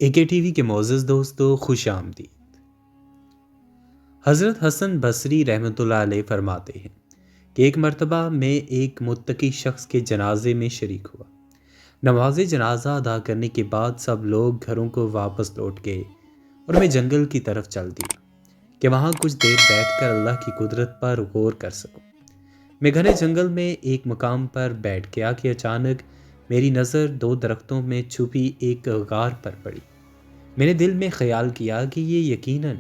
اے کے T V کے معزز دوستو، خوش آمدید۔ حضرت حسن بصری رحمۃ اللہ علیہ فرماتے ہیں کہ ایک مرتبہ میں ایک متقی شخص کے جنازے میں شریک ہوا۔ نماز جنازہ ادا کرنے کے بعد سب لوگ گھروں کو واپس لوٹ گئے اور میں جنگل کی طرف چل دیا کہ وہاں کچھ دیر بیٹھ کر اللہ کی قدرت پر غور کر سکوں۔ میں گھنے جنگل میں ایک مقام پر بیٹھ گیا کہ اچانک میری نظر دو درختوں میں چھپی ایک غار پر پڑی۔ میں نے دل میں خیال کیا کہ یہ یقیناً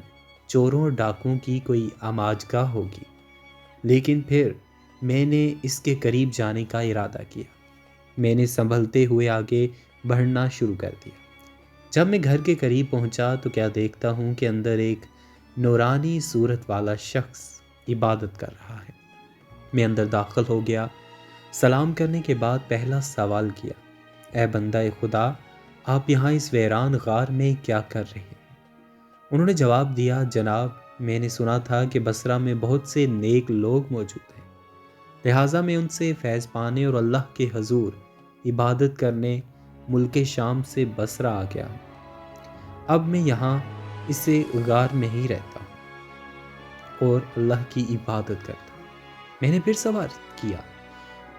چوروں اور ڈاکوؤں کی کوئی آماجگاہ ہوگی، لیکن پھر میں نے اس کے قریب جانے کا ارادہ کیا۔ میں نے سنبھلتے ہوئے آگے بڑھنا شروع کر دیا۔ جب میں گھر کے قریب پہنچا تو کیا دیکھتا ہوں کہ اندر ایک نورانی صورت والا شخص عبادت کر رہا ہے۔ میں اندر داخل ہو گیا۔ سلام کرنے کے بعد پہلا سوال کیا، اے بندہ خدا، آپ یہاں اس ویران غار میں کیا کر رہے ہیں؟ انہوں نے جواب دیا، جناب، میں نے سنا تھا کہ بصرہ میں بہت سے نیک لوگ موجود ہیں، لہٰذا میں ان سے فیض پانے اور اللہ کے حضور عبادت کرنے ملک شام سے بصرہ آ گیا ہوں۔ اب میں یہاں اسے غار میں ہی رہتا ہوں اور اللہ کی عبادت کرتا ہوں۔ میں نے پھر سوال کیا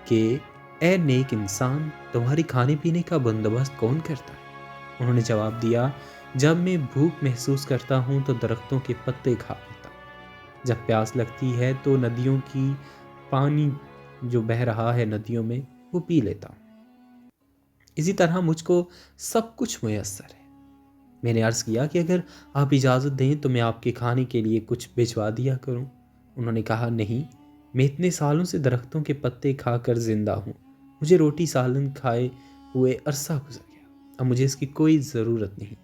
کہ اے نیک انسان، تمہاری کھانے پینے کا بندوبست کون کرتا ہے؟ انہوں نے جواب دیا، جب میں بھوک محسوس کرتا ہوں تو درختوں کے پتے کھا لیتا ہوں، جب پیاس لگتی ہے تو ندیوں کی پانی جو بہہ رہا ہے ندیوں میں وہ پی لیتا ہوں۔ اسی طرح مجھ کو سب کچھ میسر ہے۔ میں نے عرض کیا کہ اگر آپ اجازت دیں تو میں آپ کے کھانے کے لیے کچھ بھجوا دیا کروں۔ انہوں نے کہا، نہیں، میں اتنے سالوں سے درختوں کے پتے کھا کر زندہ ہوں، مجھے روٹی سالن کھائے ہوئے عرصہ گزر گیا، اب مجھے اس کی کوئی ضرورت نہیں۔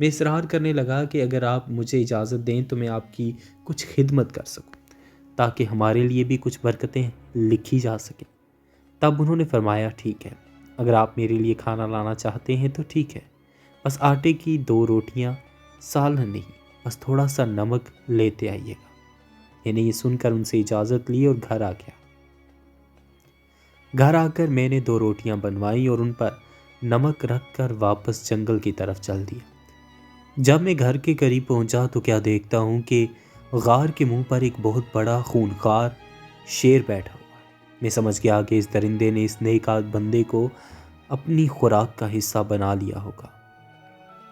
میں اصرار کرنے لگا کہ اگر آپ مجھے اجازت دیں تو میں آپ کی کچھ خدمت کر سکوں تاکہ ہمارے لیے بھی کچھ برکتیں لکھی جا سکیں۔ تب انہوں نے فرمایا، ٹھیک ہے، اگر آپ میرے لیے کھانا لانا چاہتے ہیں تو ٹھیک ہے، بس آٹے کی 2 روٹیاں، سالن نہیں، بس تھوڑا سا نمک لیتے آئیے گا۔ میں نے یہ سن کر ان سے اجازت لی اور گھر آ گیا۔ گھر آ کر میں نے 2 روٹیاں بنوائیں اور ان پر نمک رکھ کر واپس جنگل کی طرف چل دیا۔ جب میں گھر کے قریب پہنچا تو کیا دیکھتا ہوں کہ غار کے منہ پر ایک بہت بڑا خونخوار شیر بیٹھا ہوا ہے۔ میں سمجھ گیا کہ اس درندے نے اس نیک بندے کو اپنی خوراک کا حصہ بنا لیا ہوگا۔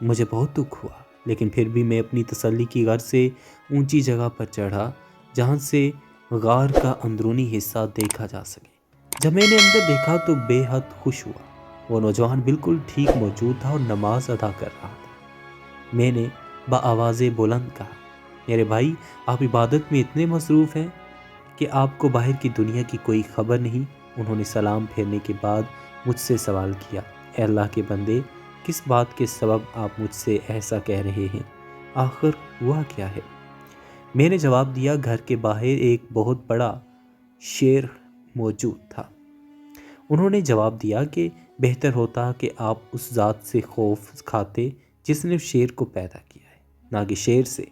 مجھے بہت دکھ ہوا، لیکن پھر بھی میں اپنی تسلی کی غرض سے اونچی جگہ پر چڑھا جہاں سے غار کا اندرونی حصہ دیکھا جا سکے۔ جب میں نے اندر دیکھا تو بے حد خوش ہوا۔ وہ نوجوان بالکل ٹھیک موجود تھا اور نماز ادا کر رہا تھا۔ میں نے بآواز بلند کہا، میرے بھائی، آپ عبادت میں اتنے مصروف ہیں کہ آپ کو باہر کی دنیا کی کوئی خبر نہیں؟ انہوں نے سلام پھیرنے کے بعد مجھ سے سوال کیا، اے اللہ کے بندے، کس بات کے سبب آپ مجھ سے ایسا کہہ رہے ہیں؟ آخر ہوا کیا ہے؟ میں نے جواب دیا، گھر کے باہر ایک بہت بڑا شیر موجود تھا۔ انہوں نے جواب دیا کہ بہتر ہوتا کہ آپ اس ذات سے خوف کھاتے جس نے شیر کو پیدا کیا ہے، نہ کہ شیر سے۔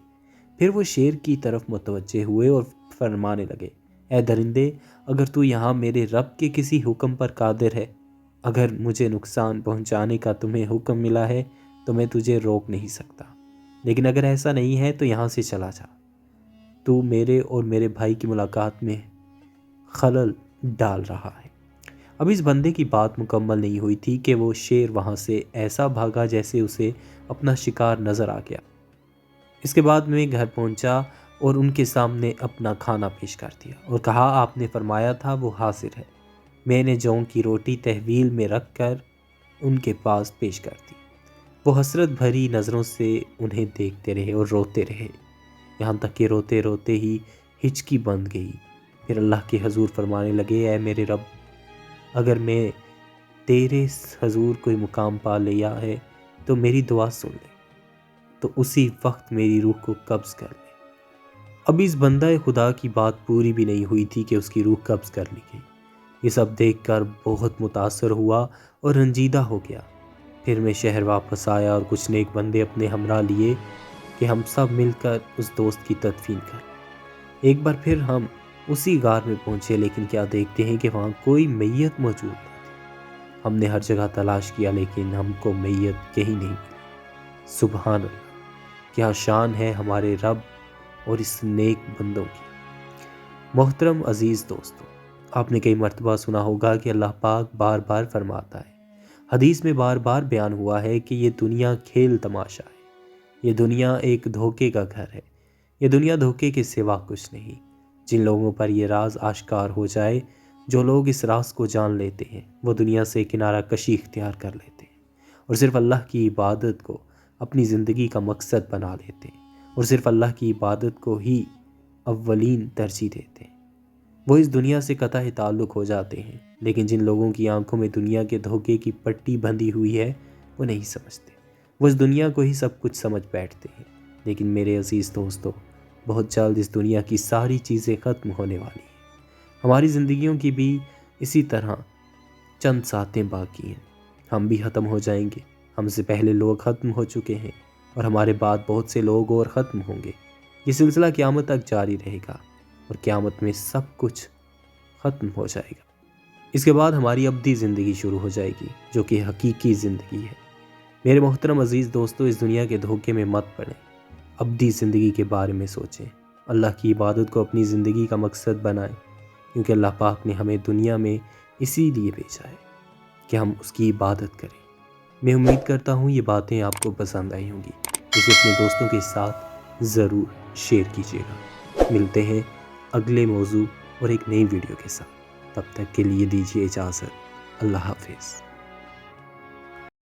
پھر وہ شیر کی طرف متوجہ ہوئے اور فرمانے لگے، اے درندے، اگر تو یہاں میرے رب کے کسی حکم پر قادر ہے، اگر مجھے نقصان پہنچانے کا تمہیں حکم ملا ہے تو میں تجھے روک نہیں سکتا، لیکن اگر ایسا نہیں ہے تو یہاں سے چلا جا۔ تو میرے اور میرے بھائی کی ملاقات میں خلل ڈال رہا ہے۔ اب اس بندے کی بات مکمل نہیں ہوئی تھی کہ وہ شیر وہاں سے ایسا بھاگا جیسے اسے اپنا شکار نظر آ گیا۔ اس کے بعد میں گھر پہنچا اور ان کے سامنے اپنا کھانا پیش کر دیا اور کہا، آپ نے فرمایا تھا وہ حاضر ہے۔ میں نے جوں کی روٹی تحویل میں رکھ کر ان کے پاس پیش کر دی۔ وہ حسرت بھری نظروں سے انہیں دیکھتے رہے اور روتے رہے، یہاں تک کہ روتے روتے ہی ہچکی بند گئی۔ پھر اللہ کے حضور فرمانے لگے، اے میرے رب، اگر میں تیرے حضور کوئی مقام پا لیا ہے تو میری دعا سن لے، تو اسی وقت میری روح کو قبض کر لے۔ اب اس بندہ خدا کی بات پوری بھی نہیں ہوئی تھی کہ اس کی روح قبض کر لی گئی۔ یہ سب دیکھ کر بہت متاثر ہوا اور رنجیدہ ہو گیا۔ پھر میں شہر واپس آیا اور کچھ نیک بندے اپنے ہمراہ لیے کہ ہم سب مل کر اس دوست کی تدفین کریں۔ ایک بار پھر ہم اسی غار میں پہنچے، لیکن کیا دیکھتے ہیں کہ وہاں کوئی میت موجود نہ تھی۔ ہم نے ہر جگہ تلاش کیا لیکن ہم کو میت کہیں نہیں ملی۔ سبحان اللہ، کیا شان ہے ہمارے رب اور اس نیک بندوں کی۔ محترم عزیز دوستو، آپ نے کئی مرتبہ سنا ہوگا کہ اللہ پاک بار بار فرماتا ہے، حدیث میں بار بار بیان ہوا ہے کہ یہ دنیا کھیل تماشا ہے، یہ دنیا ایک دھوکے کا گھر ہے، یہ دنیا دھوکے کے سوا کچھ نہیں۔ جن لوگوں پر یہ راز آشکار ہو جائے، جو لوگ اس راز کو جان لیتے ہیں، وہ دنیا سے کنارہ کشی اختیار کر لیتے ہیں اور صرف اللہ کی عبادت کو اپنی زندگی کا مقصد بنا لیتے ہیں اور صرف اللہ کی عبادت کو ہی اولین ترجیح دیتے ہیں۔ وہ اس دنیا سے قطع تعلق ہو جاتے ہیں، لیکن جن لوگوں کی آنکھوں میں دنیا کے دھوکے کی پٹی بندھی ہوئی ہے وہ نہیں سمجھتے، وہ اس دنیا کو ہی سب کچھ سمجھ بیٹھتے ہیں۔ لیکن میرے عزیز دوستو، بہت جلد اس دنیا کی ساری چیزیں ختم ہونے والی ہیں۔ ہماری زندگیوں کی بھی اسی طرح چند ساتیں باقی ہیں، ہم بھی ختم ہو جائیں گے۔ ہم سے پہلے لوگ ختم ہو چکے ہیں اور ہمارے بعد بہت سے لوگ اور ختم ہوں گے۔ یہ سلسلہ قیامت تک جاری رہے گا اور قیامت میں سب کچھ ختم ہو جائے گا۔ اس کے بعد ہماری ابدی زندگی شروع ہو جائے گی، جو کہ حقیقی زندگی ہے۔ میرے محترم عزیز دوستو، اس دنیا کے دھوکے میں مت پڑیں، ابدی زندگی کے بارے میں سوچیں، اللہ کی عبادت کو اپنی زندگی کا مقصد بنائیں، کیونکہ اللہ پاک نے ہمیں دنیا میں اسی لیے بھیجا ہے کہ ہم اس کی عبادت کریں۔ میں امید کرتا ہوں یہ باتیں آپ کو پسند آئی ہوں گی، اسے اپنے دوستوں کے ساتھ ضرور شیئر کیجیے گا۔ ملتے ہیں اگلے موضوع اور ایک نئی ویڈیو کے ساتھ، تب تک کے لیے دیجیے اجازت۔ اللہ حافظ۔